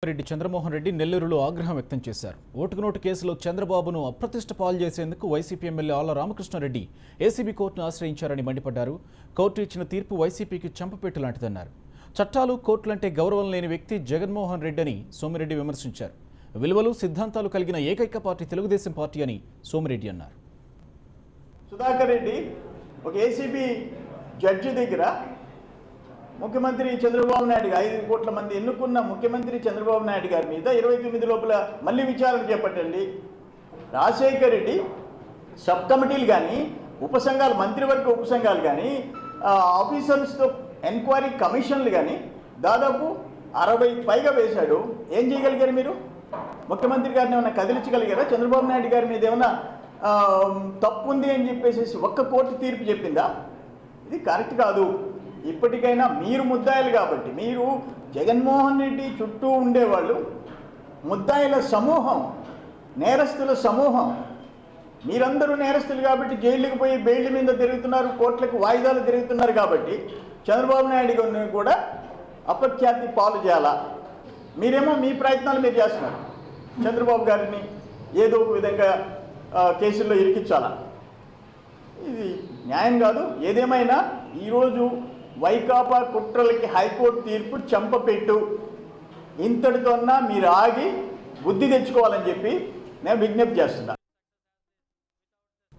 పెద్దిరెడ్డి చంద్రమోహన్ రెడ్డి నెల్లూరులో ఆగ్రహం వ్యక్తం చేశారు. ఓటుకు నోటు కేసులో చంద్రబాబును అప్రతిష్ట పాలు చేసేందుకు YCP MLA Alla Ramakrishna Reddy ACB కోర్టును ఆశ్రయించారని మండిపడ్డారు. కోర్టు ఇచ్చిన తీర్పు వైసీపీకి చంపపెట్టు లాంటిదన్నారు. చట్టాలు, కోర్టులంటే గౌరవం లేని వ్యక్తి జగన్మోహన్ రెడ్డి అని సోమిరెడ్డి విమర్శించారు. విలువలు, సిద్ధాంతాలు కలిగిన ఏకైక పార్టీ తెలుగుదేశం పార్టీ అని సోమిరెడ్డి అన్నారు. సుధాకర్ రెడ్డి ఒక ఏసీబీ జడ్జి దగ్గర ముఖ్యమంత్రి చంద్రబాబు నాయుడు 5 కోట్ల మంది ఎన్నుకున్న ముఖ్యమంత్రి చంద్రబాబు నాయుడు గారి మీద 29 లోపల మళ్ళీ విచారణ చేపట్టండి. రాజశేఖర్ రెడ్డి సబ్ కమిటీలు కానీ, ఉపసంఘాలు, మంత్రివర్గ ఉపసంఘాలు కానీ, ఆఫీసర్స్తో ఎంక్వైరీ కమిషన్లు కానీ దాదాపు 60 పైగా వేశాడు. ఏం చేయగలిగారు మీరు? ముఖ్యమంత్రి గారిని ఏమైనా కదిలించగలిగారా? చంద్రబాబు నాయుడు గారి మీద ఏమైనా తప్పు ఉంది అని చెప్పేసి ఒక్క కోర్టు తీర్పు చెప్పిందా? ఇది కరెక్ట్ కాదు. ఇప్పటికైనా మీరు ముద్దాయిలు కాబట్టి, మీరు జగన్మోహన్ రెడ్డి చుట్టూ ఉండేవాళ్ళు ముద్దాయిల సమూహం, నేరస్తుల సమూహం. మీరందరూ నేరస్తులు కాబట్టి జైలుకి పోయి బెయిల్ మీద తిరుగుతున్నారు, కోర్టులకు వాయిదాలు తిరుగుతున్నారు కాబట్టి చంద్రబాబు నాయుడు గారిని కూడా అపఖ్యాతి పాలు చేయాలా? మీరేమో మీ ప్రయత్నాలు మీరు చేస్తున్నారు. చంద్రబాబు గారిని ఏదో ఒక విధంగా కేసుల్లో ఇరికించాలా? ఇది న్యాయం కాదు. ఏదేమైనా ఈరోజు వైకాపా కుట్రలకి హైకోర్టు తీర్పు చంపపెట్టు. ఇంతటితోన్నా మీరు ఆగి బుద్ధి తెచ్చుకోవాలని చెప్పి నేను విజ్ఞప్తి చేస్తున్నా.